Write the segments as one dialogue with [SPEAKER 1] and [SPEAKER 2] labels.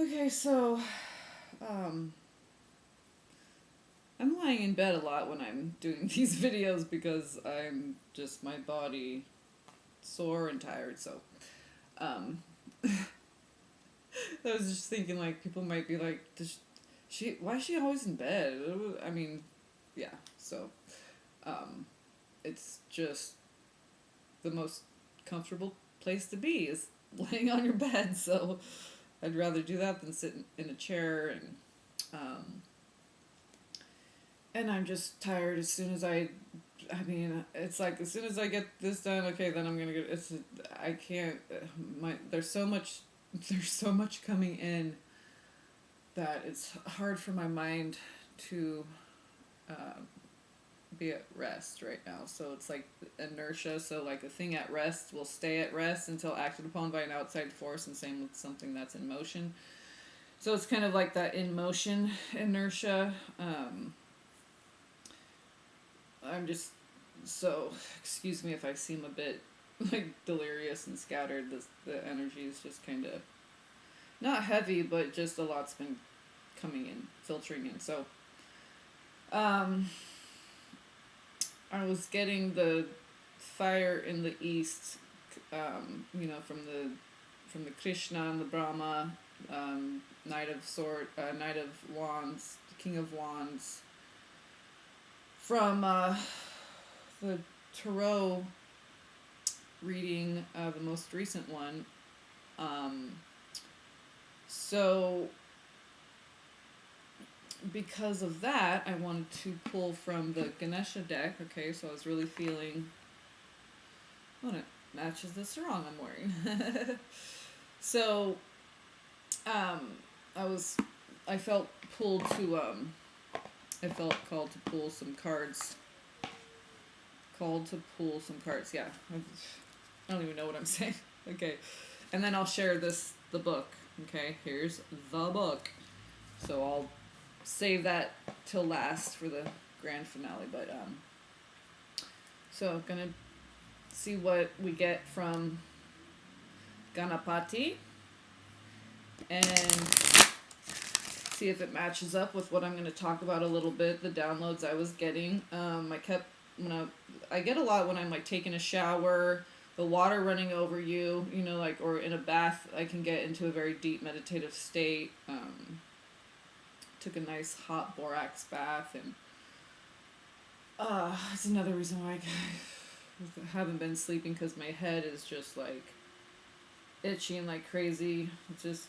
[SPEAKER 1] Okay, so I'm lying in bed a lot when I'm doing these videos because I'm just my body sore and tired. So um, I was just thinking like people might be like, Does she? Why is she always in bed? I mean, yeah. So um, it's just the most comfortable place to be is laying on your bed. So I'd rather do that than sit in a chair um, and I'm just tired as soon as I mean, it's like as soon as I get this done, okay, then I'm gonna get. I can't. There's so much. There's so much coming in that it's hard for my mind to uh, be at rest right now. So it's like inertia. So like a thing at rest will stay at rest until acted upon by an outside force, and same with something that's in motion. So it's kind of like that in motion inertia. I'm just so, excuse me if I seem a bit like delirious and scattered. The energy is just kind of not heavy, but just a lot's been coming in, filtering in. So I was getting the fire in the east, from the Krishna and the Brahma, Knight of Wands, King of Wands, from the tarot reading, the most recent one. So because of that, I wanted to pull from the Ganesha deck. Okay, so I was really feeling. Oh, it matches the sarong I'm wearing. So, I felt pulled to. I felt called to pull some cards. Yeah. I don't even know what I'm saying. Okay. And then I'll share the book. Okay, here's the book. So I'll save that till last for the grand finale. But, so I'm gonna see what we get from Ganapati. And see if it matches up with what I'm going to talk about a little bit, the downloads I was getting. I get a lot when I'm like taking a shower, the water running over you, or in a bath, I can get into a very deep meditative state. Took a nice hot borax bath, and that's another reason why I haven't been sleeping, because my head is just like itching like crazy. It's just,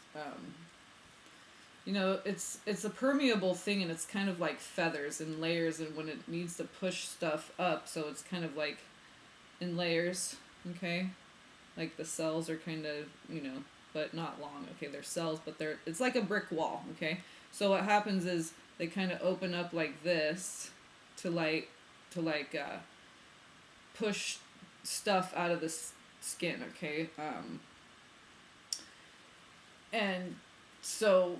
[SPEAKER 1] it's a permeable thing, and it's kind of like feathers and layers, and when it needs to push stuff up, so it's kind of like in layers, okay? Like the cells are kind of, but not long, okay? They're cells, but it's like a brick wall, okay? So what happens is they kind of open up like this to push stuff out of the skin, okay? And so,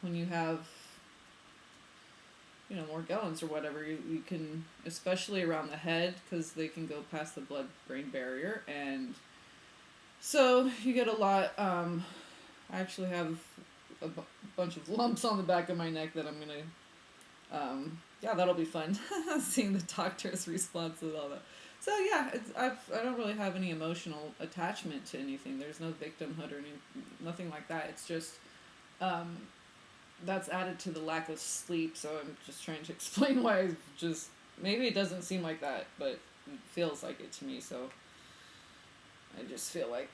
[SPEAKER 1] when you have, more gallons or whatever, you can, especially around the head, because they can go past the blood-brain barrier, and so you get a lot. I actually have a bunch of lumps on the back of my neck that I'm gonna, that'll be fun, seeing the doctor's response and all that. So yeah, I don't really have any emotional attachment to anything. There's no victimhood or nothing like that. It's just, that's added to the lack of sleep. So I'm just trying to explain why maybe it doesn't seem like that, but it feels like it to me. So I just feel like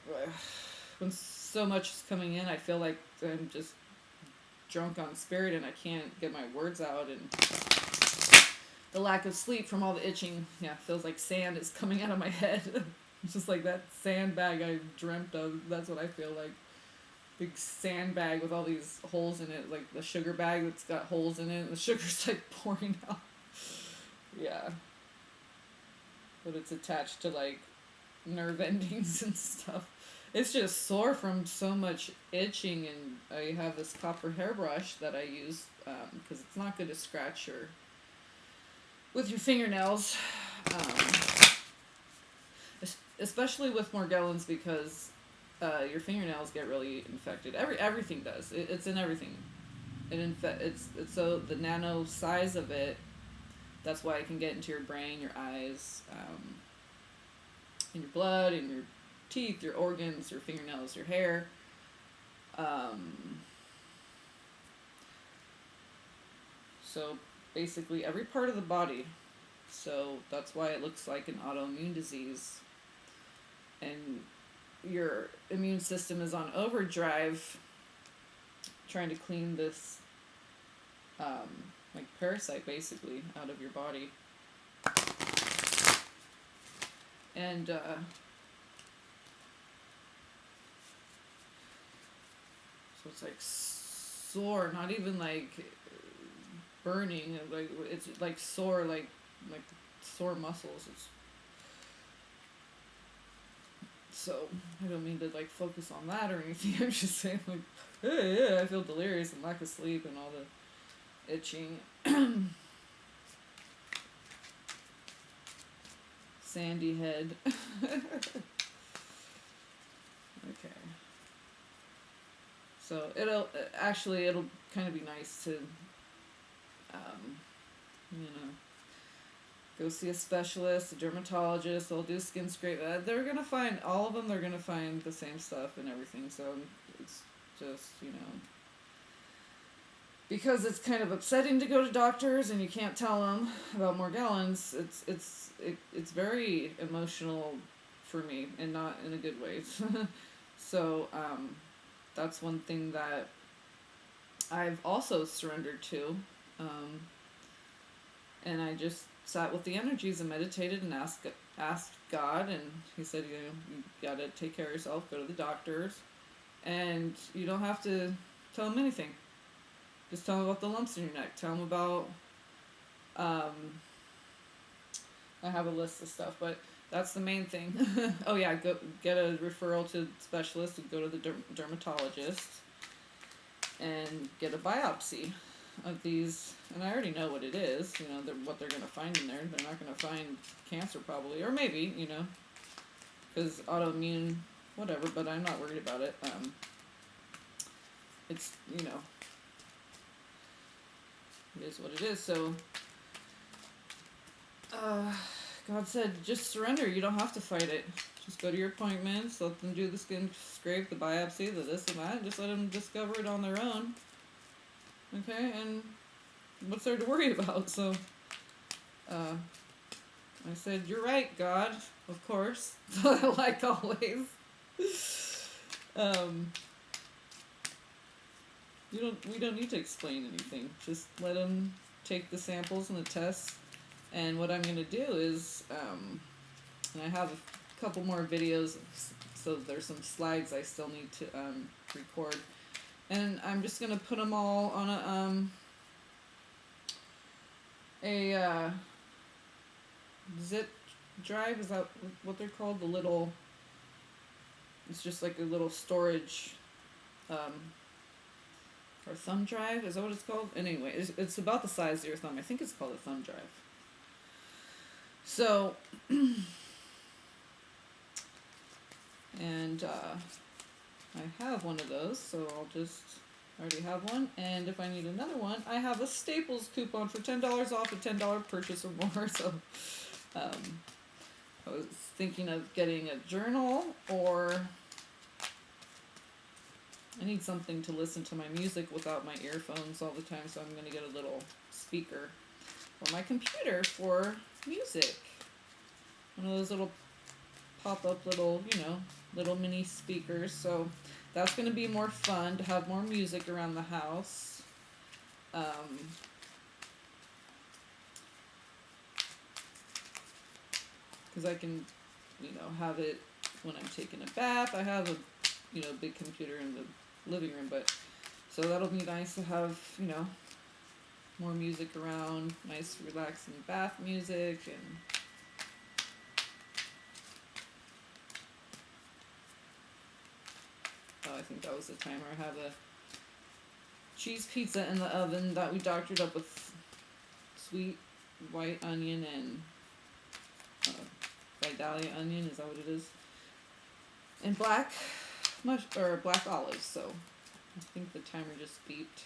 [SPEAKER 1] when so much is coming in, I feel like I'm just drunk on spirit and I can't get my words out, and the lack of sleep from all the itching, feels like sand is coming out of my head. It's just like that sandbag I dreamt of. That's what I feel like. Big sandbag with all these holes in it, like the sugar bag that's got holes in it, and the sugar's like pouring out. Yeah. But it's attached to like nerve endings and stuff. It's just sore from so much itching, and I have this copper hairbrush that I use because it's not good to scratch with your fingernails, especially with Morgellons, because your fingernails get really infected. Everything does. It's in everything. It's so the nano size of it. That's why it can get into your brain, your eyes, in your blood, in your teeth, your organs, your fingernails, your hair. So basically every part of the body. So that's why it looks like an autoimmune disease. And your immune system is on overdrive trying to clean this like parasite basically out of your body. And so it's like sore, not even like burning, like it's like sore, like sore muscles. It's so I don't mean to like focus on that or anything. I'm just saying like, yeah, I feel delirious and lack of sleep and all the itching. Sandy head. Okay. So it'll kind of be nice to, you know, go see a specialist, a dermatologist. They'll do skin scrape. They're gonna find all of them. They're gonna find the same stuff and everything. So it's just, you know, because it's kind of upsetting to go to doctors and you can't tell them about Morgellons. It's very emotional for me and not in a good way. So that's one thing that I've also surrendered to, and I just sat with the energies and meditated and asked God, and He said, you know, you gotta take care of yourself, go to the doctors, and you don't have to tell them anything. Just tell them about the lumps in your neck. Tell them about, I have a list of stuff, but that's the main thing. Oh yeah, go get a referral to specialist and go to the dermatologist and get a biopsy of these. And I already know what it is, you know, what they're going to find in there. They're not going to find cancer probably, or maybe, you know, because autoimmune, whatever, but I'm not worried about it. It's, you know, it is what it is. So, God said, just surrender. You don't have to fight it. Just go to your appointments, let them do the skin scrape, the biopsy, the this and that, and just let them discover it on their own. Okay, and what's there to worry about? So, I said, you're right, God, of course, like always. We don't need to explain anything. Just let them take the samples and the tests. And what I'm going to do is, and I have a couple more videos, so there's some slides I still need to record. And I'm just going to put them all on a zip drive. Is that what they're called? The little, it's just like a little storage, or thumb drive. Is that what it's called? Anyway, it's about the size of your thumb. I think it's called a thumb drive. So, and I have one of those, so I already have one, and if I need another one, I have a Staples coupon for $10 off a $10 purchase or more, so I was thinking of getting a journal, or I need something to listen to my music without my earphones all the time, so I'm going to get a little speaker for my computer for music. One of those little pop-up little, you know, little mini speakers. So that's going to be more fun to have more music around the house. Because I can, you know, have it when I'm taking a bath. I have a, you know, big computer in the living room, but so that'll be nice to have, you know, more music around, nice relaxing bath music. And I think that was the timer. I have a cheese pizza in the oven that we doctored up with sweet white onion and Vidalia onion, is that what it is? And black black olives. So I think the timer just beeped.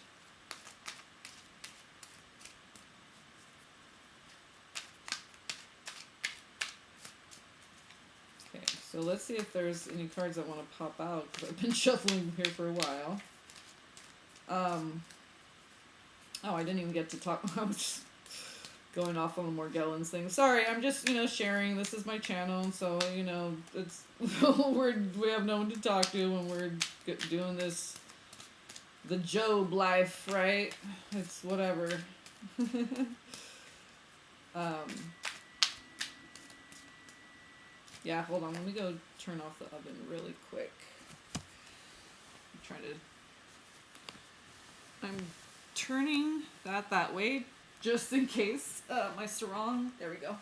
[SPEAKER 1] Okay, so let's see if there's any cards I want to pop out, because I've been shuffling here for a while. Oh, I didn't even get to talk. I was just going off on the Morgellons thing. Sorry, I'm just, sharing. This is my channel, so, it's we have no one to talk to when we're doing this, the Job life, right? It's whatever. Yeah, hold on. Let me go turn off the oven really quick. I'm turning that way just in case my sarong. There we go.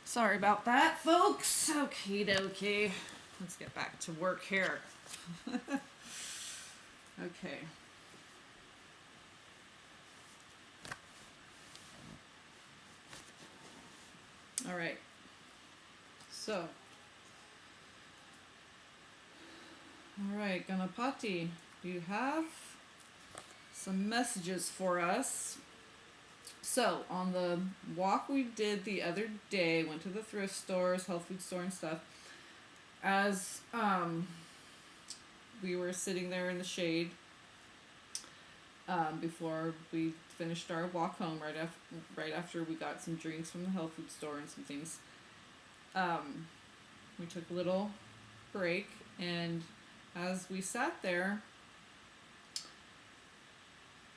[SPEAKER 1] Sorry about that, folks. Okie dokie. Let's get back to work here. Okay. All right. So. All right, Ganapati, do you have some messages for us? So, on the walk we did the other day, went to the thrift stores, health food store and stuff, as we were sitting there in the shade before we finished our walk home, right after we got some drinks from the health food store and some things, we took a little break, and as we sat there,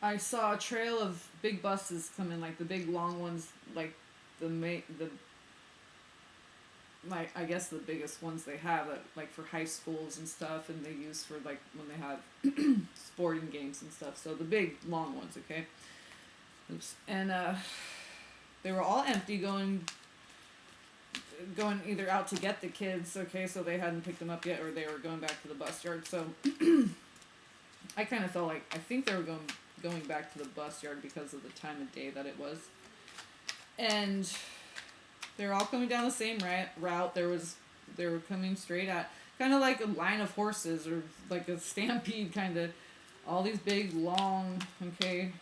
[SPEAKER 1] I saw a trail of big buses come in, like the big long ones, like I guess the biggest ones they have, like for high schools and stuff, and they use for like when they have sporting games and stuff. So the big long ones, okay. Oops. And they were all empty, going either out to get the kids, okay, so they hadn't picked them up yet, or they were going back to the bus yard. So I kind of felt like, I think they were going back to the bus yard because of the time of day that it was. And they're all coming down the same route. They were coming straight at, kind of like a line of horses, or like a stampede, kind of. All these big, long, okay,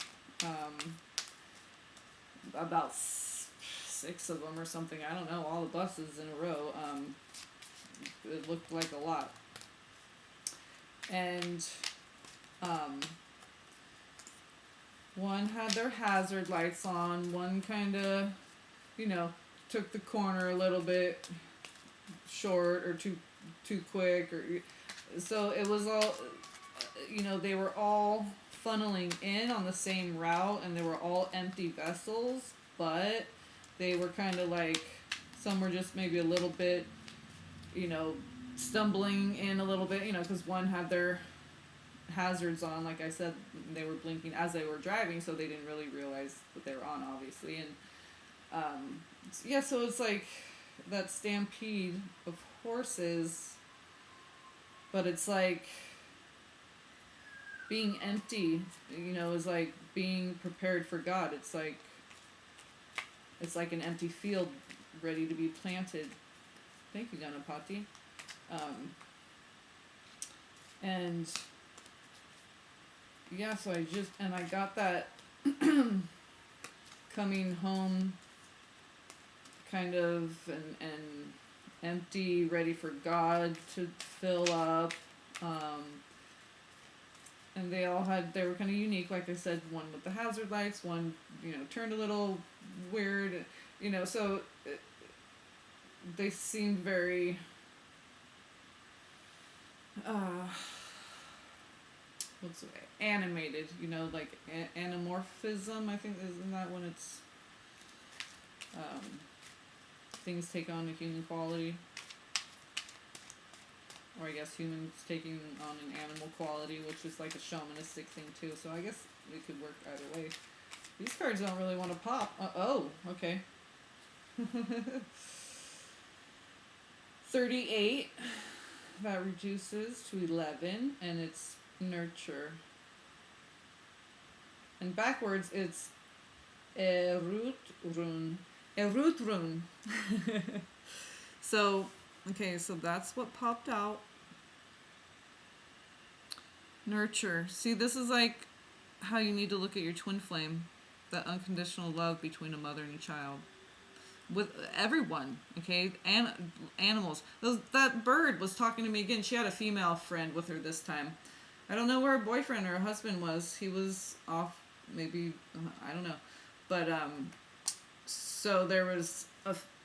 [SPEAKER 1] about 6 of them or something. I don't know, all the buses in a row. It looked like a lot. And one had their hazard lights on. One kind of, took the corner a little bit short, or too quick, or so it was all, they were all funneling in on the same route, and they were all empty vessels, but they were kind of like, some were just maybe a little bit, stumbling in a little bit, because one had their hazards on, like I said, they were blinking as they were driving, so they didn't really realize that they were on, obviously. And so it's like that stampede of horses, but it's like being empty, is like being prepared for God. It's like an empty field ready to be planted. Thank you, Ganapati. And yeah, so I got that coming home kind of, and empty, ready for God to fill up. And they were kind of unique, like I said, one with the hazard lights, one, turned a little weird, so they seemed very, animated, like anamorphism, I think, isn't that when it's, things take on a human quality. Or I guess humans taking on an animal quality, which is like a shamanistic thing too. So I guess it could work either way. These cards don't really want to pop. Oh, okay. 38. That reduces to 11, and it's nurture. And backwards, it's Erutrun. Erutrun. So, okay, so that's what popped out. Nurture. See, this is like how you need to look at your twin flame. That unconditional love between a mother and a child. With everyone, okay? And animals. That bird was talking to me again. She had a female friend with her this time. I don't know where her boyfriend or her husband was. He was off, maybe, I don't know. But, so there was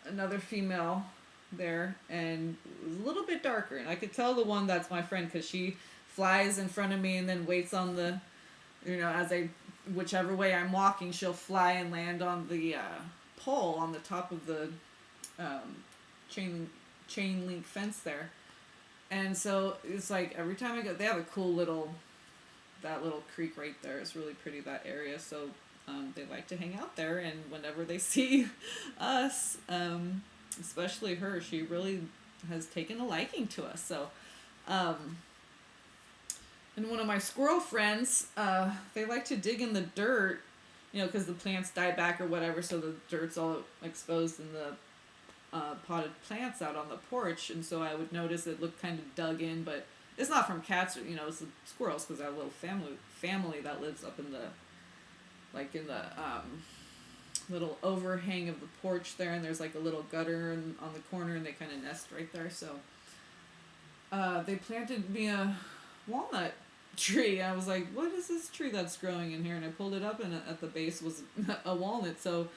[SPEAKER 1] another female there, and it was a little bit darker. And I could tell the one that's my friend, because she flies in front of me and then waits on the, as whichever way I'm walking, she'll fly and land on the pole on the top of the chain link fence there. And so it's like every time I go, they have a cool that little creek right there. It's really pretty, that area. So they like to hang out there, and whenever they see us, especially her, she really has taken a liking to us. So and one of my squirrel friends, they like to dig in the dirt, because the plants die back or whatever, so the dirt's all exposed in the potted plants out on the porch. And so I would notice it looked kind of dug in, but it's not from cats, it's the squirrels, because I have a little family that lives up in the, little overhang of the porch there, and there's like a little gutter on the corner, and they kind of nest right there. So they planted me a walnut tree. I was like, what is this tree that's growing in here? And I pulled it up, and at the base was a walnut. So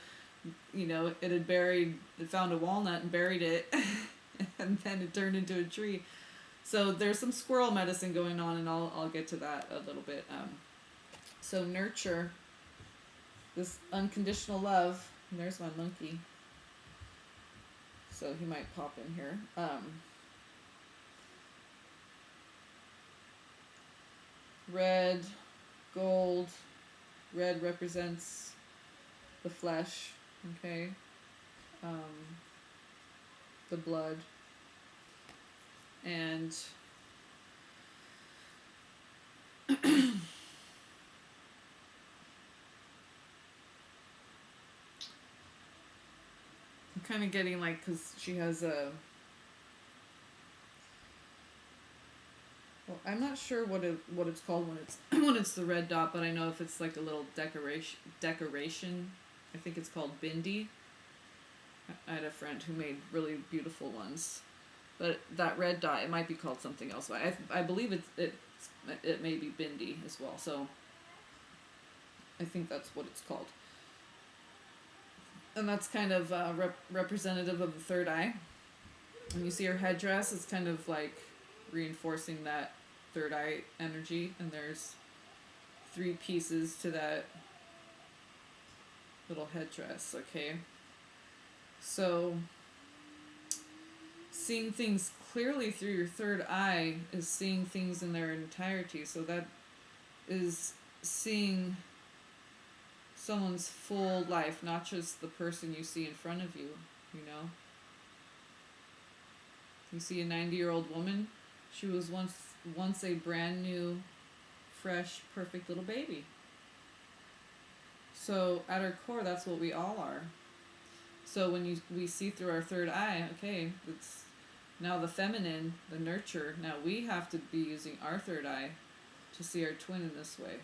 [SPEAKER 1] it found a walnut and buried it and then it turned into a tree. So there's some squirrel medicine going on, and I'll get to that a little bit. So nurture, this unconditional love. And there's my monkey, so he might pop in here. Red, gold. Red represents the flesh, okay? The blood. And I'm kind of getting because she has I'm not sure what it's called when it's when it's the red dot, but I know if it's like a little decoration, I think it's called bindi. I had a friend who made really beautiful ones, but that red dot, it might be called something else. But I believe it may be bindi as well. So I think that's what it's called, and that's kind of representative of the third eye. And you see her headdress is kind of like reinforcing that third eye energy, and there's 3 pieces to that little headdress, okay? So seeing things clearly through your third eye is seeing things in their entirety. So that is seeing someone's full life, not just the person you see in front of you, You see a 90-year-old woman. She was once a brand new, fresh, perfect little baby. So at our core, that's what we all are. So when we see through our third eye, okay, it's now the feminine, the nurture. Now we have to be using our third eye to see our twin in this way.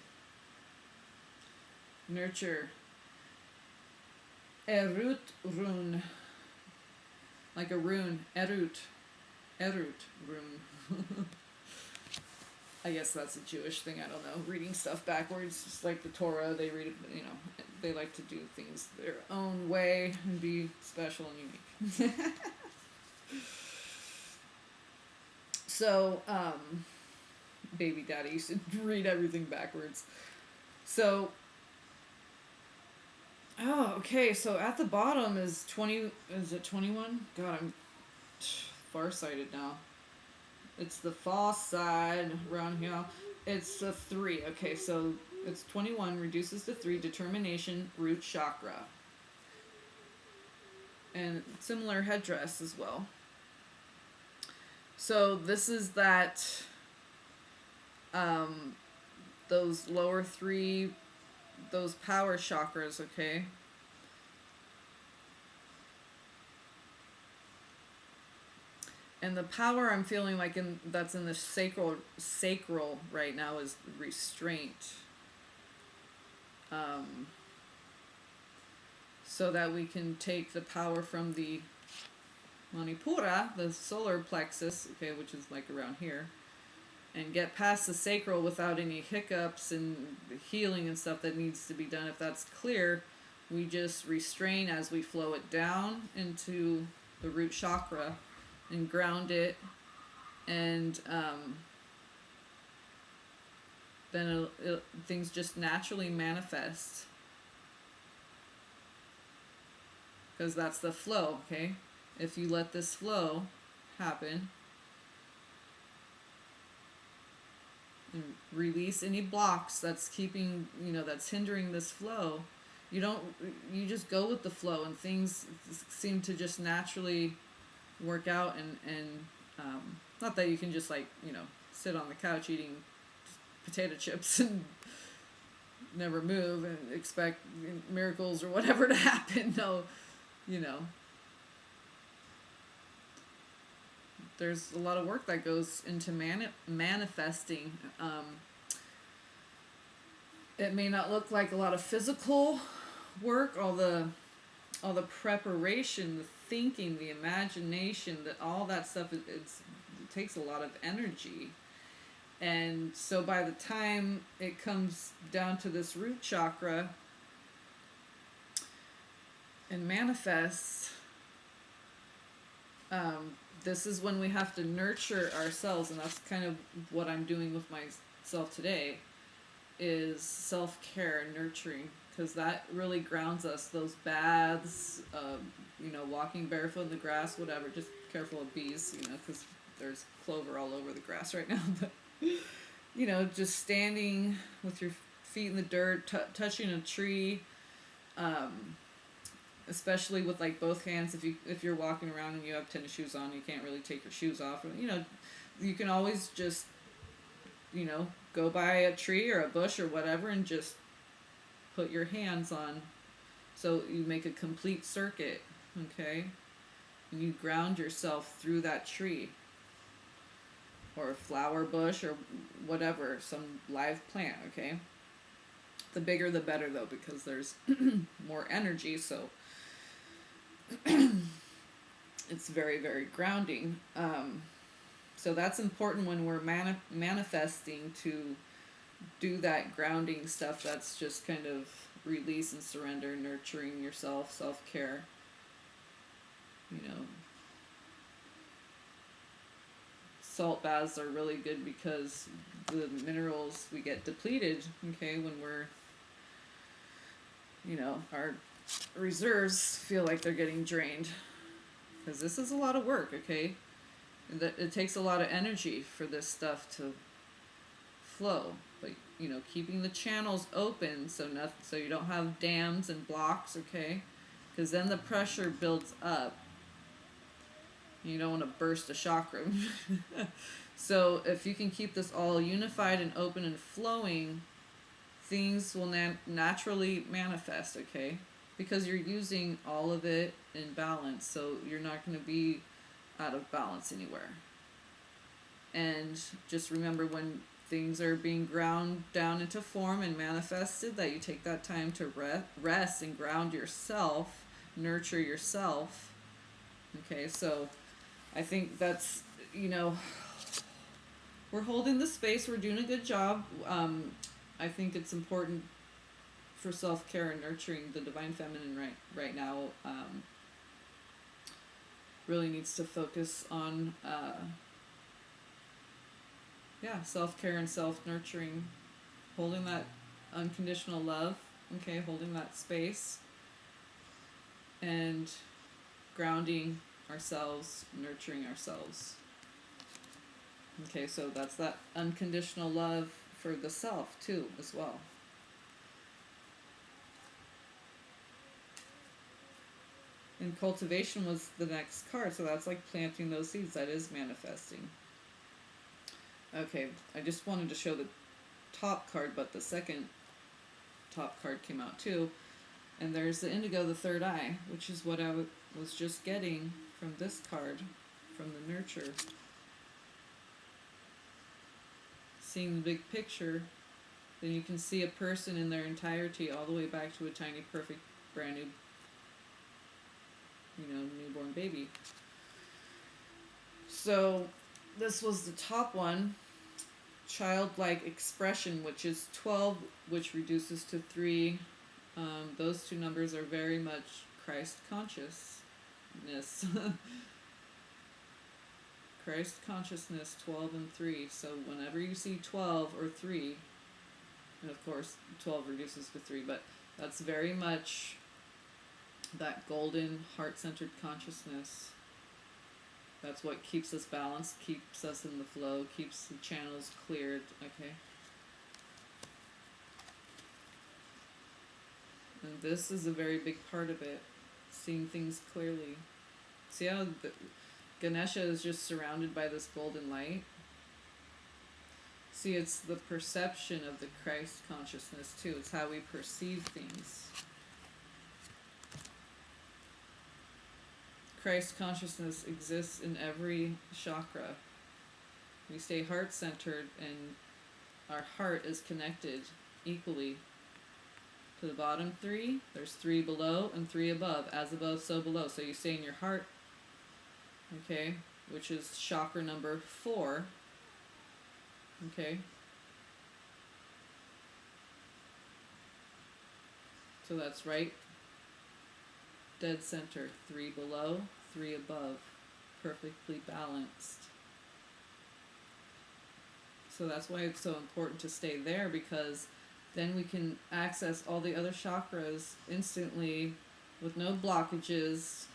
[SPEAKER 1] Nurture. Erut rune. Like a rune. Erut rune. I guess that's a Jewish thing, I don't know. Reading stuff backwards, just like the Torah, they read it, they like to do things their own way and be special and unique. So, baby daddy used to read everything backwards. So, Oh, okay. So at the bottom is 20. Is it 21? God, I'm farsighted now. It's the far side around here. It's a 3. Okay, so it's 21, reduces to 3, determination, root chakra. And similar headdress as well. So this is that, um, those lower 3, those power chakras, okay? And the power I'm feeling like that's in the sacral right now is restraint. Um, so that we can take the power from the Manipura, the solar plexus, okay, which is like around here, and get past the sacral without any hiccups and healing and stuff that needs to be done. If that's clear, we just restrain as we flow it down into the root chakra and ground it, and then things just naturally manifest, because that's the flow, okay? If you let this flow happen and release any blocks that's keeping, that's hindering this flow, you just go with the flow, and things seem to just naturally work out. And not that you can just like, sit on the couch eating potato chips and never move and expect miracles or whatever to happen. No, there's a lot of work that goes into manifesting. It may not look like a lot of physical work, all the preparation, the thinking, the imagination, that all that stuff. It takes a lot of energy, and so by the time it comes down to this root chakra and manifests, this is when we have to nurture ourselves, and that's kind of what I'm doing with myself today, is self-care and nurturing, because that really grounds us. Those baths, walking barefoot in the grass, whatever, just careful of bees, because there's clover all over the grass right now, but, just standing with your feet in the dirt, touching a tree, especially with like both hands. If you're walking around and you have tennis shoes on, you can't really take your shoes off. You can always just, go by a tree or a bush or whatever and just put your hands on. So you make a complete circuit, okay? And you ground yourself through that tree or a flower bush or whatever, some live plant, okay? The bigger the better though, because there's more energy, so it's very, very grounding. So that's important when we're manifesting, to do that grounding stuff. That's just kind of release and surrender, nurturing yourself, self-care. Salt baths are really good because the minerals we get depleted, okay, when we're, our reserves feel like they're getting drained. Because this is a lot of work, okay? It takes a lot of energy for this stuff to flow. But, keeping the channels open so you don't have dams and blocks, okay? Because then the pressure builds up. You don't want to burst a chakra. So if you can keep this all unified and open and flowing, things will naturally manifest, okay? Because you're using all of it in balance, so you're not going to be out of balance anywhere. And just remember, when things are being ground down into form and manifested, that you take that time to rest and ground yourself, nurture yourself. Okay, so I think that's, we're holding the space, we're doing a good job. I think it's important for self-care and nurturing. The divine feminine right now really needs to focus on self-care and self-nurturing, holding that unconditional love, okay, holding that space, and grounding ourselves, nurturing ourselves. Okay, so that's that unconditional love for the self too, as well. And cultivation was the next card, so that's like planting those seeds. That is manifesting. Okay, I just wanted to show the top card, but the second top card came out too. And there's the indigo, the third eye, which is what I was just getting from this card, from the nurture. Seeing the big picture, then you can see a person in their entirety all the way back to a tiny, perfect, brand new, newborn baby. So this was the top one, childlike expression, which is 12, which reduces to 3. Those two numbers are very much Christ consciousness. Christ consciousness, 12 and 3. So whenever you see 12 or 3, and of course 12 reduces to 3, but that's very much that golden heart-centered consciousness. That's what keeps us balanced, keeps us in the flow, keeps the channels cleared. Okay. And this is a very big part of it, seeing things clearly. See how Ganesha is just surrounded by this golden light? See, it's the perception of the Christ consciousness too. It's how we perceive things. Christ consciousness exists in every chakra. We stay heart-centered, and our heart is connected equally to the bottom 3. There's 3 below and 3 above. As above, so below. So you stay in your heart, okay, which is chakra number 4. Okay. So that's right. Dead center. 3 below, 3 above. Perfectly balanced. So that's why it's so important to stay there, because then we can access all the other chakras instantly with no blockages,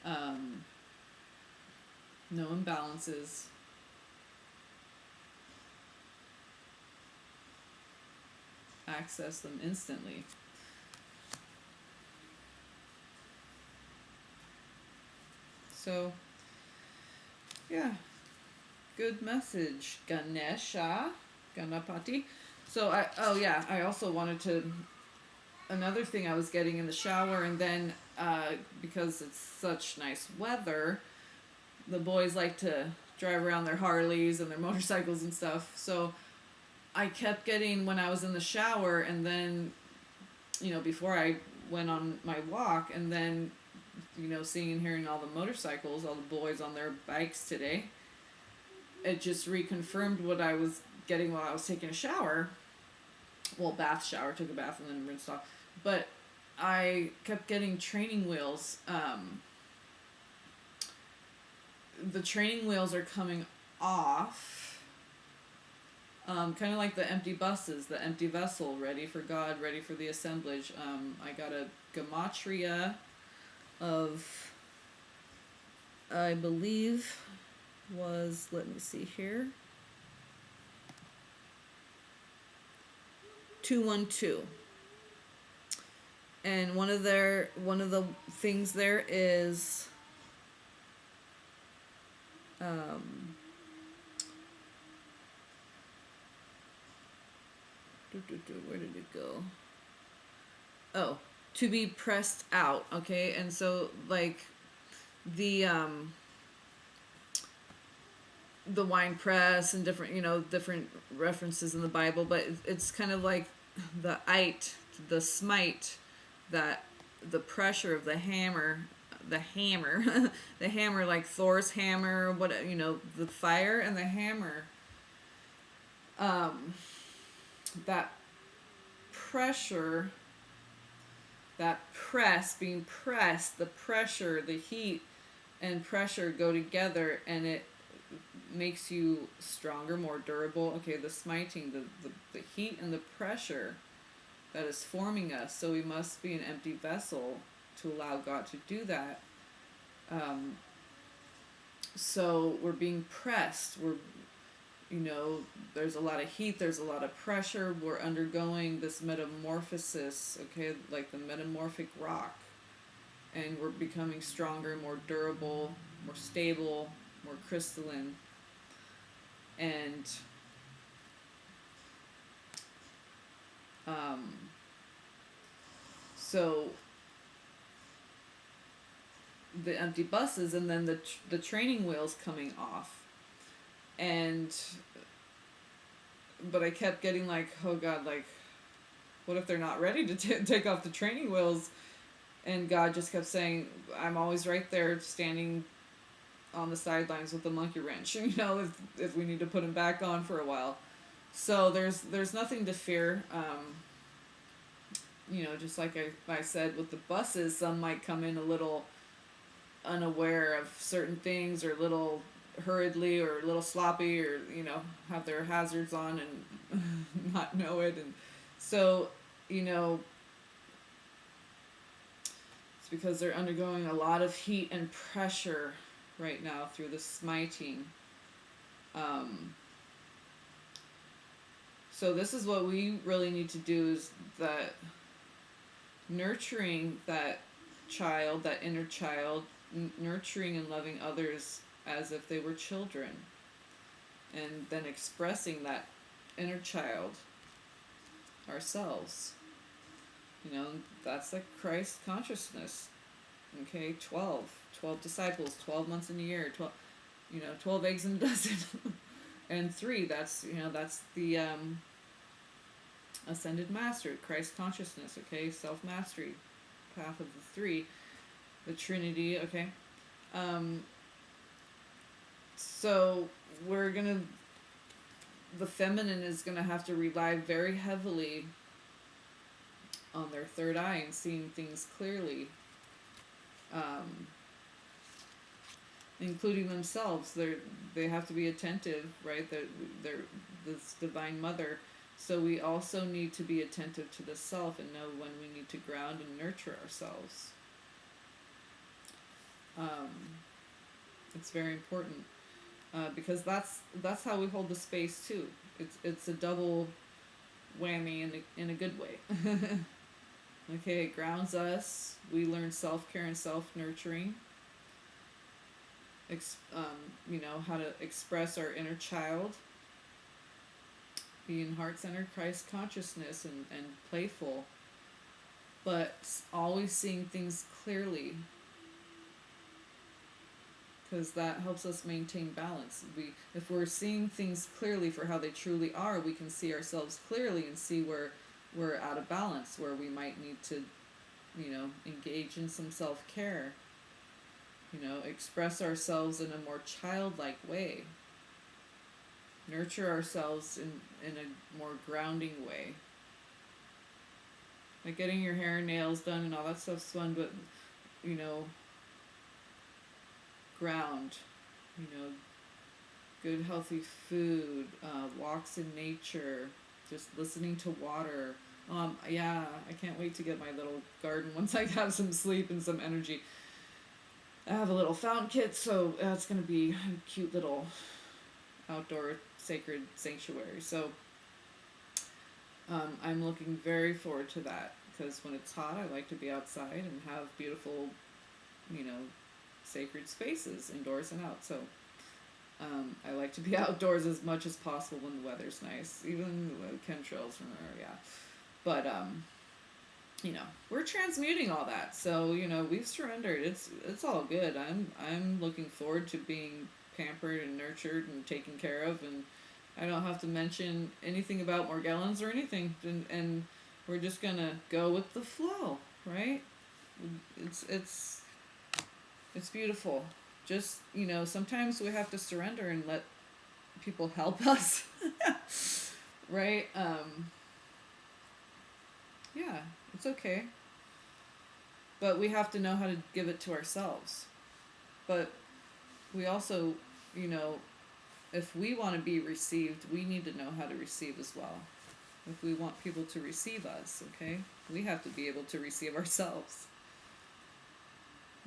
[SPEAKER 1] no imbalances. Access them instantly. So, yeah, good message, Ganesha, Ganapati. So I also wanted to, another thing I was getting in the shower, and then because it's such nice weather, the boys like to drive around their Harleys and their motorcycles and stuff. So I kept getting, when I was in the shower, and then, before I went on my walk, and then, seeing and hearing all the motorcycles, all the boys on their bikes today, it just reconfirmed what I was getting while I was taking a shower. Well, bath shower, took a bath and then rinsed off. But I kept getting training wheels. The training wheels are coming off. Kind of like the empty buses, the empty vessel, ready for God, ready for the assemblage. I got a Gematria of, I believe, was, let me see here, 212. And one of the things there is where did it go? Oh, to be pressed out. Okay, and so like the wine press and different references in the Bible, but it's kind of like the the smite, that the pressure of the hammer, the hammer, like Thor's hammer, the fire and the hammer, that pressure, that press, being pressed, the pressure, the heat and pressure go together, and it makes you stronger, more durable. Okay, the smiting, the heat and the pressure that is forming us. So we must be an empty vessel to allow God to do that. So we're being pressed. There's a lot of heat, there's a lot of pressure. We're undergoing this metamorphosis, okay, like the metamorphic rock. And we're becoming stronger, more durable, more stable, more crystalline. And so the empty buses, and then the training wheels coming off. But I kept getting like, oh God, like, what if they're not ready to take off the training wheels? And God just kept saying, I'm always right there standing on the sidelines with the monkey wrench, if we need to put them back on for a while. So there's nothing to fear. Just like I said with the buses, some might come in a little unaware of certain things, or a little hurriedly, or a little sloppy, or have their hazards on and not know it. And so it's because they're undergoing a lot of heat and pressure right now through the smiting. So this is what we really need to do, is that nurturing that child, that inner child, nurturing and loving others as if they were children, and then expressing that inner child ourselves. That's like Christ consciousness. Okay, 12 disciples, 12 months in a year, 12 eggs in a dozen. And 3, that's the ascended master, Christ consciousness, okay, self-mastery, path of the 3, the Trinity, okay. So the feminine is gonna have to rely very heavily on their third eye and seeing things clearly, including themselves. They have to be attentive, right? They're this divine mother. So we also need to be attentive to the self and know when we need to ground and nurture ourselves. It's very important, because that's how we hold the space too. It's a double whammy in a good way. Okay, it grounds us. We learn self-care and self-nurturing. How to express our inner child. Being heart-centered, Christ consciousness, and playful. But always seeing things clearly. Because that helps us maintain balance. If we're seeing things clearly for how they truly are, we can see ourselves clearly and see where we're out of balance, where we might need to, engage in some self-care. Express ourselves in a more childlike way. Nurture ourselves in a more grounding way. Like getting your hair and nails done and all that stuff's fun, but, ground. Good healthy food, walks in nature, just listening to water. I can't wait to get my little garden once I have some sleep and some energy. I have a little fountain kit, so it's going to be a cute little outdoor sacred sanctuary. So I'm looking very forward to that, because when it's hot, I like to be outside and have beautiful, sacred spaces, indoors and out. So I like to be outdoors as much as possible when the weather's nice, even chemtrails from there, yeah. But we're transmuting all that. So we've surrendered. It's all good. I'm looking forward to being pampered and nurtured and taken care of, and I don't have to mention anything about Morgellons or anything, and we're just gonna go with the flow, right? It's beautiful. Just sometimes we have to surrender and let people help us. Right? Yeah, it's okay. But we have to know how to give it to ourselves. But we also, if we want to be received, we need to know how to receive as well. If we want people to receive us, okay? We have to be able to receive ourselves.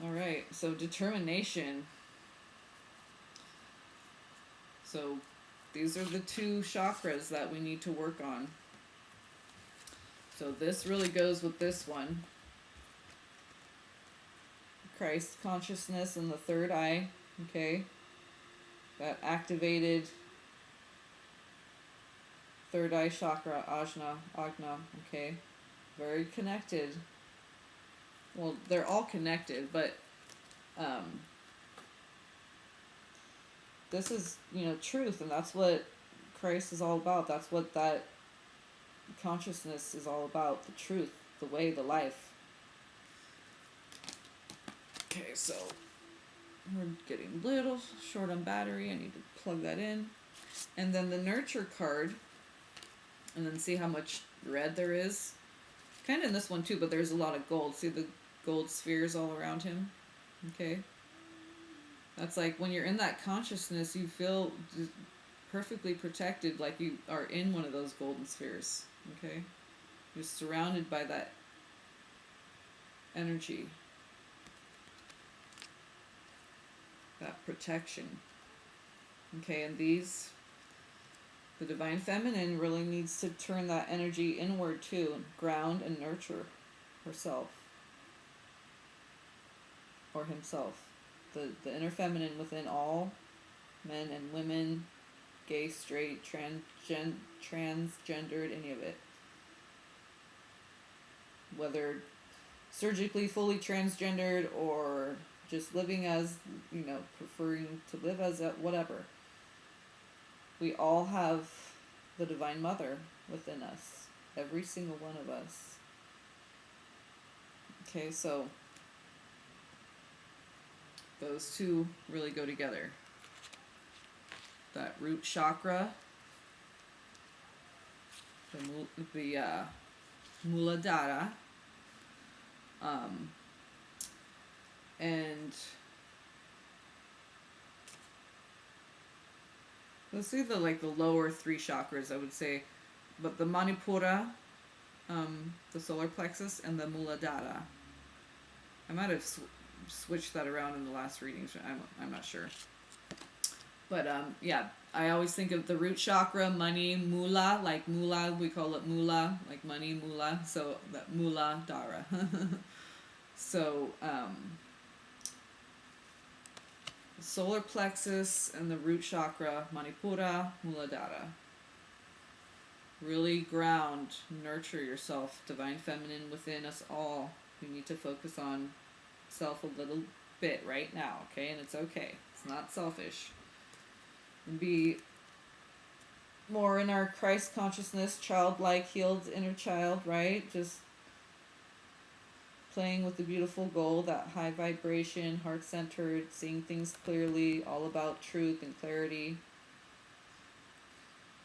[SPEAKER 1] All right, so determination. So these are the two chakras that we need to work on. So this really goes with this one. Christ consciousness in the third eye, okay? That activated third eye chakra, Agna, okay? Very connected. Well, they're all connected, but this is, truth, and that's what Christ is all about. That's what that consciousness is all about. The truth, the way, the life. Okay, so we're getting a little short on battery. I need to plug that in. And then the nurture card, and then see how much red there is. Kind of in this one too, but there's a lot of gold. See the gold spheres all around him? Okay. That's like when you're in that consciousness, you feel perfectly protected, like you are in one of those golden spheres. Okay? You're surrounded by that energy, that protection. Okay, and these, the Divine Feminine really needs to turn that energy inward too, and ground and nurture herself. Or himself. The inner feminine within all men and women, gay, straight, transgendered, any of it. Whether surgically fully transgendered or just living as, preferring to live as whatever. We all have the Divine Mother within us. Every single one of us. Okay, so those two really go together. That root chakra, the Muladhara, and let's see the lower three chakras, I would say, but the Manipura, the solar plexus, and the Muladhara. I might have switched that around in the last readings. I'm not sure. But yeah, I always think of the root chakra, money, mula, like mula, we call it mula, like money, mula. So that Muladhara. So the solar plexus and the root chakra, Manipura, Muladhara. Really ground, nurture yourself, Divine Feminine within us all. We need to focus on self a little bit right now, okay? And it's okay. It's not selfish. And be more in our Christ consciousness, childlike, healed inner child, right? Just playing with the beautiful gold, that high vibration, heart-centered, seeing things clearly, all about truth and clarity.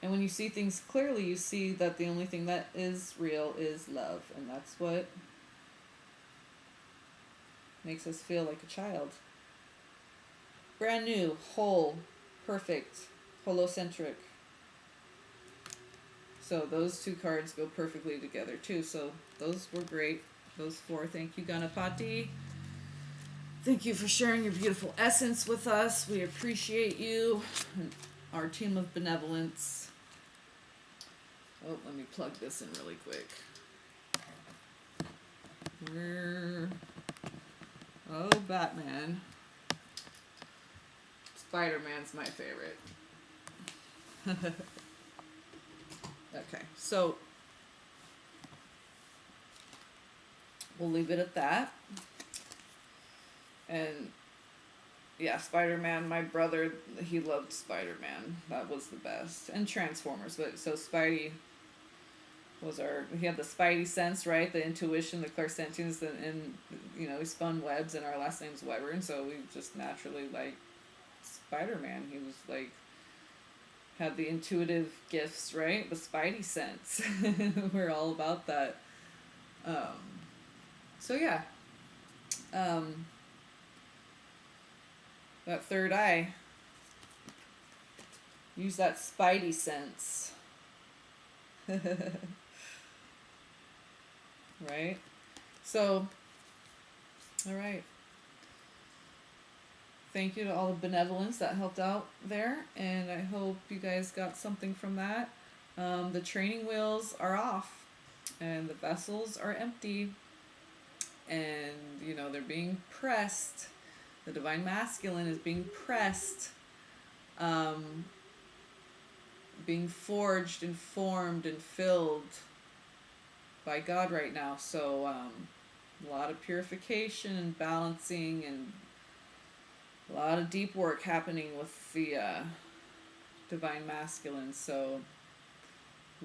[SPEAKER 1] And when you see things clearly, you see that the only thing that is real is love. And that's what makes us feel like a child. Brand new, whole, perfect, holocentric. So those two cards go perfectly together too. So those were great. Those four. Thank you, Ganapati. Thank you for sharing your beautiful essence with us. We appreciate you and our team of benevolence. Oh, let me plug this in really quick. Oh, Batman. Spider-Man's my favorite. Okay, so we'll leave it at that. And yeah, Spider-Man, my brother, he loved Spider-Man. That was the best. And Transformers, but so Spidey was he had the Spidey sense, right? The intuition, the clairsentience, and he spun webs, and our last name's Weber, and so we just naturally liked Spider-Man. He was had the intuitive gifts, right? The Spidey sense. We're all about that. So yeah. That third eye. Use that Spidey sense. Right? So, all right. thank you to all the benevolence that helped out there, and I hope you guys got something from that. The training wheels are off, and the vessels are empty, and they're being pressed. The divine masculine is being pressed, being forged and formed and filled by God right now. So a lot of purification and balancing, and a lot of deep work happening with the divine masculine. So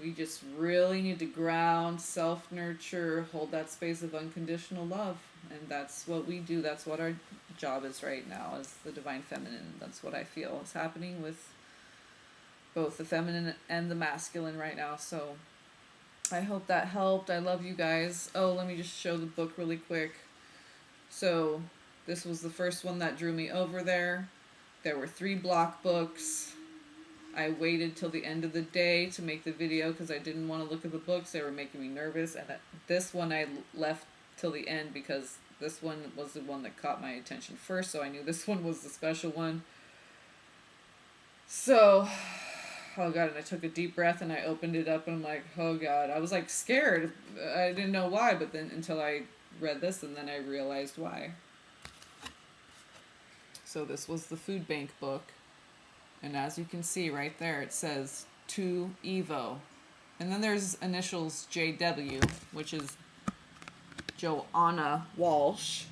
[SPEAKER 1] we just really need to ground, self-nurture, hold that space of unconditional love. And that's what we do. That's what our job is right now as the divine feminine. That's what I feel is happening with both the feminine and the masculine right now. So I hope that helped. I love you guys. Oh, let me just show the book really quick. So this was the first one that drew me over there. There were 3 block books. I waited till the end of the day to make the video because I didn't want to look at the books. They were making me nervous. And this one I left till the end because this one was the one that caught my attention first. So I knew this one was the special one. So, oh God, and I took a deep breath and I opened it up and I'm like, oh God. I was like scared. I didn't know why, but then until I read this and then I realized why. So this was the food bank book. And as you can see right there, it says to Evo. And then there's initials JW, which is Joanna Walsh.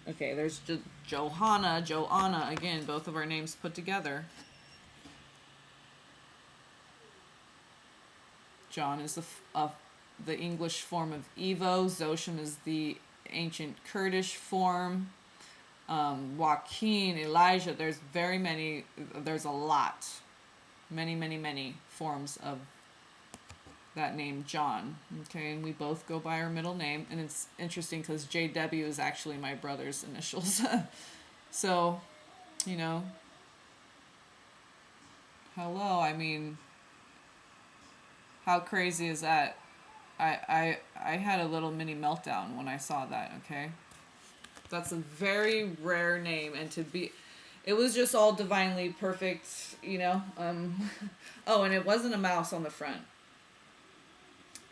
[SPEAKER 1] Okay, there's Joanna, again, both of our names put together. John is the English form of Evo. Zoshim is the ancient Kurdish form. Joaquin, Elijah, there's a lot. Many forms of that name, John. Okay, and we both go by our middle name. And it's interesting because JW is actually my brother's initials. So, hello, I mean, how crazy is that? I had a little mini meltdown when I saw that, okay? That's a very rare name, and it was just all divinely perfect, Oh, and it wasn't a mouse on the front.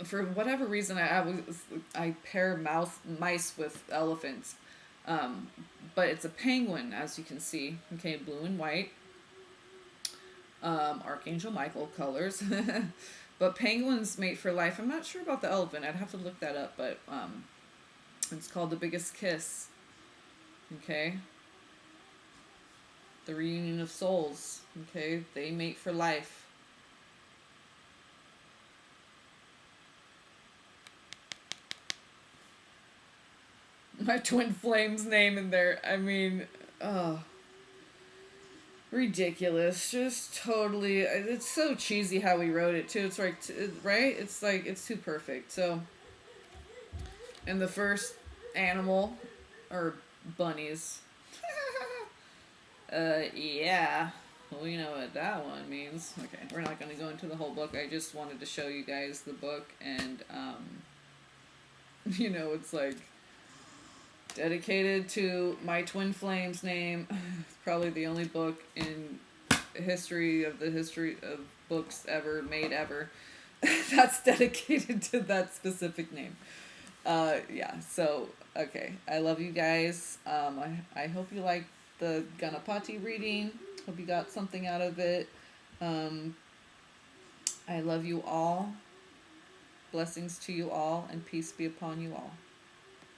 [SPEAKER 1] For whatever reason, I pair mice with elephants, but it's a penguin, as you can see. Okay, blue and white. Archangel Michael colors. But penguins mate for life. I'm not sure about the elephant. I'd have to look that up, but it's called The Biggest Kiss. Okay? The reunion of souls. Okay? They mate for life. My twin flame's name in there. I mean, oh. Ridiculous. Just totally. It's so cheesy how we wrote it, too. It's like, right? It's like, it's too perfect. So, and the first animal, or bunnies. Yeah. Well, you know what that one means. Okay, we're not going to go into the whole book. I just wanted to show you guys the book, and, it's like, dedicated to my twin flame's name. It's probably the only book in the history of books ever made ever that's dedicated to that specific name. Yeah, so, okay. I love you guys. I hope you liked the Ganapati reading. Hope you got something out of it. I love you all. Blessings to you all, and peace be upon you all.